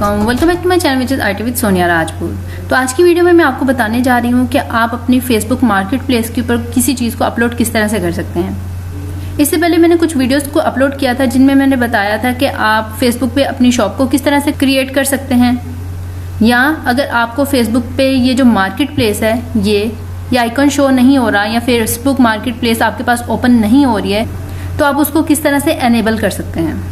Welcome back to my channel which is IT with Sonia Rajput. तो आज की वीडियो में मैं आपको बताने जा रही हूँ कि आप अपनी फेसबुक मार्केट प्लेस के ऊपर किसी चीज़ को अपलोड किस तरह से कर सकते हैं। इससे पहले मैंने कुछ वीडियोस को अपलोड किया था जिनमें मैंने बताया था कि आप फेसबुक पे अपनी शॉप को किस तरह से क्रिएट कर सकते हैं, या अगर आपको फेसबुक पे ये जो मार्केट प्लेस है ये आइकन शो नहीं हो रहा या फेसबुक मार्केट प्लेस आपके पास ओपन नहीं हो रही है तो आप उसको किस तरह से एनेबल कर सकते हैं।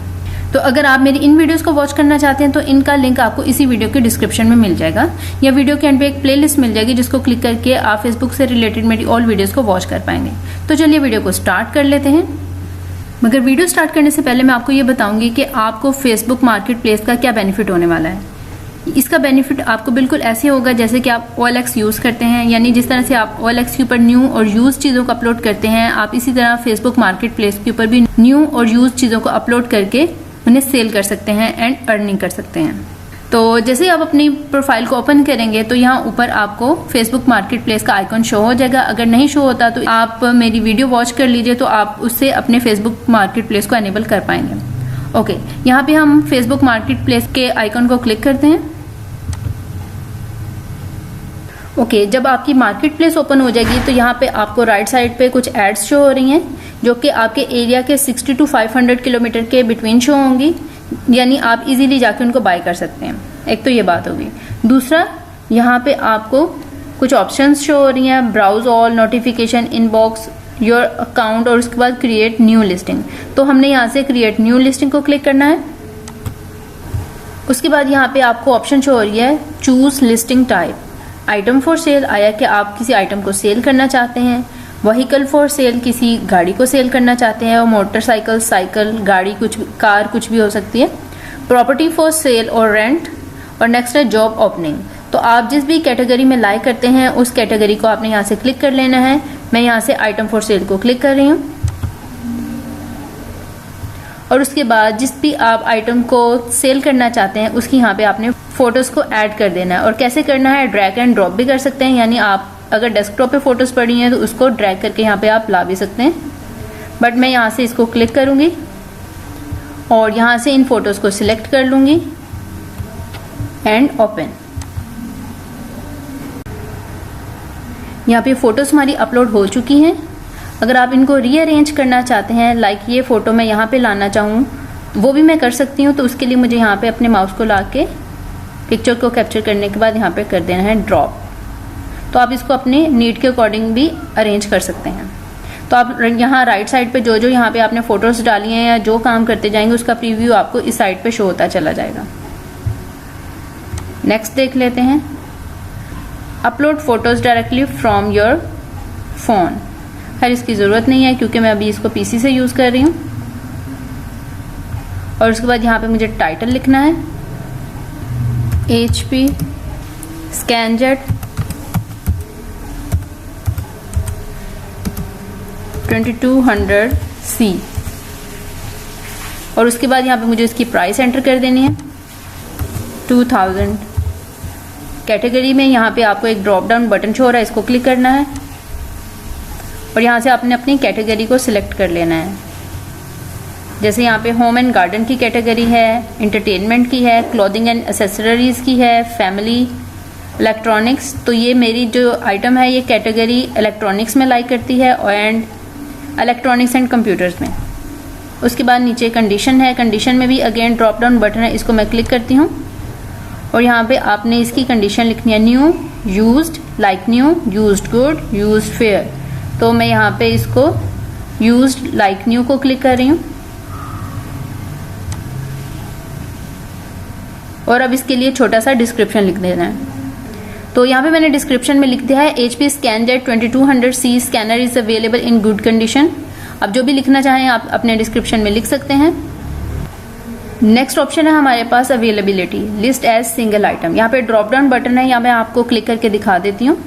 तो अगर आप मेरी इन वीडियोस को वॉच करना चाहते हैं तो इनका लिंक आपको इसी वीडियो के डिस्क्रिप्शन में मिल जाएगा, या वीडियो के एंड पे एक प्लेलिस्ट मिल जाएगी जिसको क्लिक करके आप फेसबुक से रिलेटेड मेरी ऑल वीडियोस को वॉच कर पाएंगे। तो चलिए वीडियो को स्टार्ट कर लेते हैं। मगर वीडियो स्टार्ट करने से पहले मैं आपको ये बताऊंगी कि आपको फेसबुक मार्केट प्लेस का क्या बेनिफिट होने वाला है। इसका बेनिफिट आपको बिल्कुल ऐसे होगा जैसे कि आप OLX यूज़ करते हैं, यानी जिस तरह से आप OLX के ऊपर न्यू और यूज चीज़ों को अपलोड करते हैं आप इसी तरह फेसबुक मार्केट प्लेस के ऊपर भी न्यू और यूज चीज़ों को अपलोड करके उन्हें सेल कर सकते हैं एंड अर्निंग कर सकते हैं। तो जैसे ही आप अपनी प्रोफाइल को ओपन करेंगे तो यहाँ ऊपर आपको फेसबुक मार्केट प्लेस का आइकन शो हो जाएगा। अगर नहीं शो होता तो आप मेरी वीडियो वॉच कर लीजिए, तो आप उससे अपने फेसबुक मार्केट प्लेस को एनेबल कर पाएंगे। ओके, यहाँ पे हम फेसबुक मार्केट प्लेस के आइकन को क्लिक करते हैं। ओके, जब आपकी मार्केट प्लेस ओपन हो जाएगी तो यहाँ पे आपको राइट साइड पे कुछ एड्स शो हो रही हैं जो कि आपके एरिया के 60 to 500 किलोमीटर के बिटवीन शो होंगी, यानी आप इजीली जाके उनको बाय कर सकते हैं। एक तो ये बात होगी। दूसरा, यहाँ पे आपको कुछ ऑप्शंस शो हो रही हैं, browse all, notification, inbox, your account और उसके बाद क्रिएट न्यू लिस्टिंग। तो हमने यहाँ से क्रिएट न्यू लिस्टिंग को क्लिक करना है। उसके बाद यहाँ पे आपको ऑप्शन शो हो रही है choose listing type. Item for sale आया कि आप किसी आइटम को सेल करना चाहते हैं, व्हीकल फॉर सेल किसी गाड़ी को सेल करना चाहते हैं, और मोटरसाइकिल, साइकिल, गाड़ी, कुछ कार कुछ भी हो सकती है, प्रॉपर्टी फॉर सेल और रेंट, और नेक्स्ट है जॉब ओपनिंग। तो आप जिस भी कैटेगरी में लाइक करते हैं उस कैटेगरी को आपने यहाँ से क्लिक कर लेना है। मैं यहाँ से आइटम फॉर सेल को क्लिक कर रही हूँ, और उसके बाद जिस भी आप आइटम को सेल करना चाहते हैं उसकी यहाँ पे आपने फोटोज को ऐड कर देना है। और कैसे करना है, ड्रैग एंड ड्रॉप भी कर सकते हैं, यानी आप अगर डेस्कटॉप पे फोटोज पड़ी हैं तो उसको ड्रैग करके यहाँ पे आप ला भी सकते हैं। बट मैं यहाँ से इसको क्लिक करूंगी और यहाँ से इन फोटोज को सिलेक्ट कर लूंगी एंड ओपन। यहाँ पे फोटोज हमारी अपलोड हो चुकी हैं। अगर आप इनको रीअरेंज करना चाहते हैं, लाइक ये फोटो मैं यहाँ पे लाना चाहूँ वो भी मैं कर सकती हूँ। तो उसके लिए मुझे यहाँ पे अपने माउस को ला के पिक्चर को कैप्चर करने के बाद यहाँ पे कर देना है ड्रॉप। तो आप इसको अपने नीड के अकॉर्डिंग भी अरेंज कर सकते हैं। तो आप यहाँ राइट साइड पे जो यहाँ पे आपने फोटोज डाली हैं या जो काम करते जाएंगे उसका प्रीव्यू आपको इस साइड पे शो होता चला जाएगा। नेक्स्ट देख लेते हैं, upload photos directly from your phone. खैर इसकी जरूरत नहीं है क्योंकि मैं अभी इसको PC से यूज कर रही हूँ। और उसके बाद यहाँ पे मुझे टाइटल लिखना है HP ScanJet 2200C, और उसके बाद यहाँ पे मुझे इसकी प्राइस एंटर कर देनी है 2000। कैटेगरी में यहाँ पे आपको एक ड्रॉप डाउन बटन शो हो रहा है, इसको क्लिक करना है और यहाँ से आपने अपनी कैटेगरी को सिलेक्ट कर लेना है। जैसे यहाँ पे होम एंड गार्डन की कैटेगरी है, एंटरटेनमेंट की है, क्लॉथिंग एंड एसेसरीज की है, फैमिली, इलेक्ट्रॉनिक्स। तो ये मेरी जो आइटम है ये कैटेगरी इलेक्ट्रॉनिक्स में लाइक करती है एंड इलेक्ट्रॉनिक्स एंड कंप्यूटर्स में। उसके बाद नीचे कंडीशन है, कंडीशन में भी अगेन ड्रॉप डाउन बटन है, इसको मैं क्लिक करती हूँ और यहाँ पे आपने इसकी कंडीशन लिखनी है new, used, like new, used good, used fair. तो मैं यहाँ पे इसको यूज्ड लाइक न्यू को क्लिक कर रही हूँ और अब इसके लिए छोटा सा डिस्क्रिप्शन लिख देना है। तो यहाँ पे मैंने डिस्क्रिप्शन में लिख दिया है HP ScanJet 2200C scanner is available in good condition. अब जो भी लिखना चाहें आप अपने डिस्क्रिप्शन में लिख सकते हैं। नेक्स्ट ऑप्शन है हमारे पास availability, list as single item. यहाँ पे ड्रॉप डाउन बटन है, यहाँ मैं आपको क्लिक करके दिखा देती हूँ।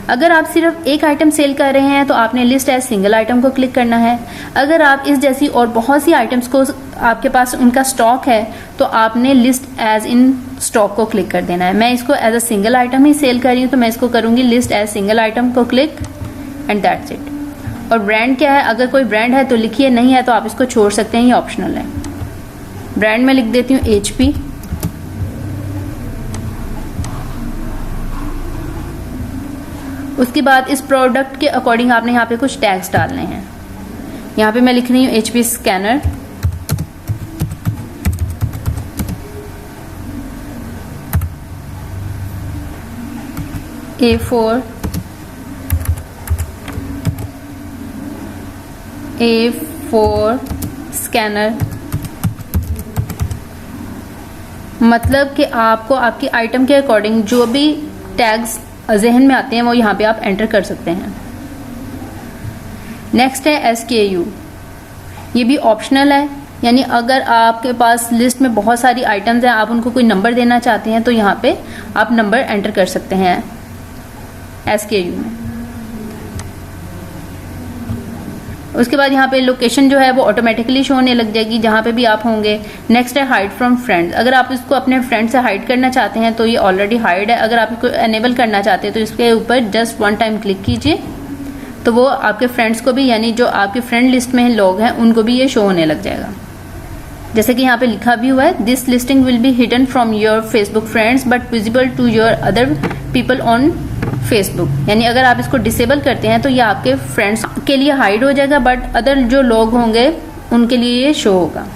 अगर आप सिर्फ एक आइटम सेल कर रहे हैं तो आपने लिस्ट एज सिंगल आइटम को क्लिक करना है। अगर आप इस जैसी और बहुत सी आइटम्स को आपके पास उनका स्टॉक है तो आपने लिस्ट एज इन स्टॉक को क्लिक कर देना है। मैं इसको एज अ सिंगल आइटम ही सेल कर रही हूँ तो मैं इसको करूंगी लिस्ट एज सिंगल आइटम को क्लिक एंड दैट्स इट। और ब्रांड क्या है, अगर कोई ब्रांड है तो लिखिए, नहीं है तो आप इसको छोड़ सकते हैं, ये ऑप्शनल है। ब्रांड में लिख देती हूँ HP। उसके बाद इस प्रोडक्ट के अकॉर्डिंग आपने यहाँ पे कुछ टैग्स डालने हैं। यहाँ पे मैं लिख रही हूँ HP स्कैनर, A4 स्कैनर, मतलब कि आपको आपकी आइटम के अकॉर्डिंग जो भी टैग्स जहन में आते हैं वो यहाँ पे आप एंटर कर सकते हैं। नेक्स्ट है SKU, ये भी ऑप्शनल है, यानी अगर आपके पास लिस्ट में बहुत सारी आइटम्स हैं, आप उनको कोई नंबर देना चाहते हैं तो यहाँ पे आप नंबर एंटर कर सकते हैं SKU में। उसके बाद यहाँ पे लोकेशन जो है वो ऑटोमेटिकली शो होने लग जाएगी जहाँ पे भी आप होंगे। नेक्स्ट है हाइड फ्रॉम फ्रेंड्स, अगर आप इसको अपने फ्रेंड से हाइड करना चाहते हैं तो ये ऑलरेडी हाइड है। अगर आप इसको एनेबल करना चाहते हैं तो इसके ऊपर जस्ट 1 टाइम क्लिक कीजिए, तो वो आपके फ्रेंड्स को भी, यानी जो आपके फ्रेंड लिस्ट में लोग हैं उनको भी ये शो होने लग जाएगा। जैसे कि यहाँ पे लिखा भी हुआ है, this listing will be hidden from your Facebook friends but visible to your other people on Facebook, यानी अगर आप इसको डिसेबल करते हैं तो ये आपके फ्रेंड्स के लिए हाइड हो जाएगा बट अदर जो लोग होंगे उनके लिए ये शो होगा।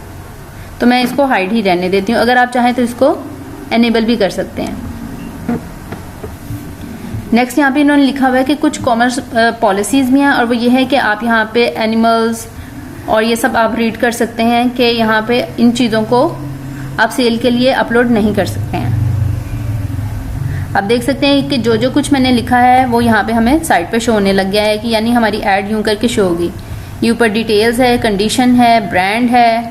तो मैं इसको हाइड ही रहने देती हूँ, अगर आप चाहें तो इसको एनेबल भी कर सकते हैं। नेक्स्ट यहाँ पे इन्होंने लिखा हुआ है कि कुछ कॉमर्स पॉलिसीज भी हैं, और वो ये है कि आप यहाँ पे एनिमल्स और ये सब आप रीड कर सकते हैं कि यहाँ पे इन चीज़ों को आप सेल के लिए अपलोड नहीं कर सकते हैं। आप देख सकते हैं कि जो जो कुछ मैंने लिखा है वो यहाँ पे हमें साइट पे शो होने लग गया है, कि यानी हमारी ऐड यूं करके शो होगी। ये ऊपर डिटेल्स है, कंडीशन है, ब्रांड है,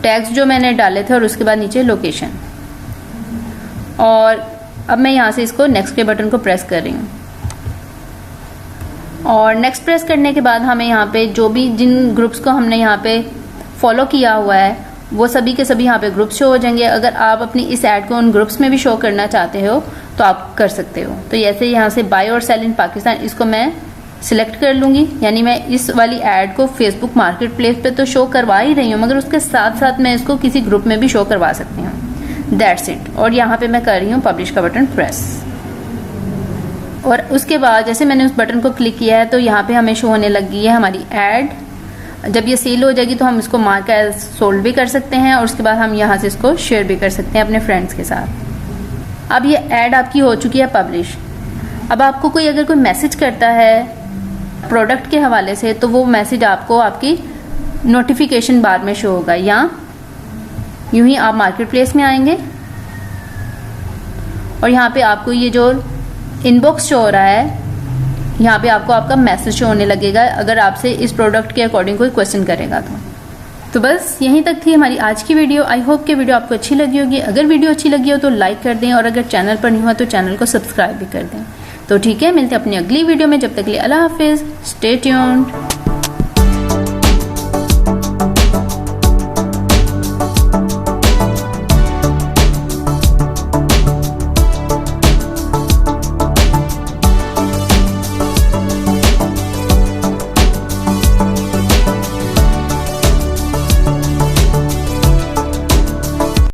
टैग्स जो मैंने डाले थे, और उसके बाद नीचे लोकेशन। और अब मैं यहाँ से इसको नेक्स्ट के बटन को प्रेस कर रही हूँ, और नेक्स्ट प्रेस करने के बाद हमें यहाँ पे जो भी जिन ग्रुप्स को हमने यहाँ पे फॉलो किया हुआ है वो सभी के सभी यहाँ पे ग्रुप्स शो हो जाएंगे। अगर आप अपनी इस ऐड को उन ग्रुप्स में भी शो करना चाहते हो तो आप कर सकते हो। तो जैसे यहाँ से बाय और सेल इन पाकिस्तान, इसको मैं सिलेक्ट कर लूँगी, यानी मैं इस वाली ऐड को फेसबुक मार्केट प्लेस पे तो शो करवा ही रही हूँ, मगर उसके साथ साथ मैं इसको किसी ग्रुप में भी शो करवा सकती हूँ। That's it. और यहाँ पे मैं कर रही हूँ पब्लिश का बटन प्रेस, और उसके बाद जैसे मैंने उस बटन को क्लिक किया है तो यहाँ पे हमें शो होने लगी है हमारी ऐड। जब ये सेल हो जाएगी तो हम इसको मार्क एज सोल्ड भी कर सकते हैं, और उसके बाद हम यहाँ से इसको शेयर भी कर सकते हैं अपने फ्रेंड्स के साथ। अब ये ऐड आपकी हो चुकी है पब्लिश। अब आपको कोई अगर कोई मैसेज करता है प्रोडक्ट के हवाले से तो वो मैसेज आपको आपकी नोटिफिकेशन बार में शो होगा, या यूं ही आप मार्केट प्लेस में आएंगे और यहाँ पे आपको ये जो इनबॉक्स शो हो रहा है, यहाँ पे आपको आपका मैसेज शो होने लगेगा अगर आपसे इस प्रोडक्ट के अकॉर्डिंग कोई क्वेश्चन करेगा तो बस यहीं तक थी हमारी आज की वीडियो। आई होप कि वीडियो आपको अच्छी लगी होगी। अगर वीडियो अच्छी लगी हो तो लाइक कर दें, और अगर चैनल पर नहीं हुआ तो चैनल को सब्सक्राइब भी कर दें। तो ठीक है, मिलते हैं अपनी अगली वीडियो में। जब तक के लिए अल्लाह हाफिज़, स्टे ट्यून्ड।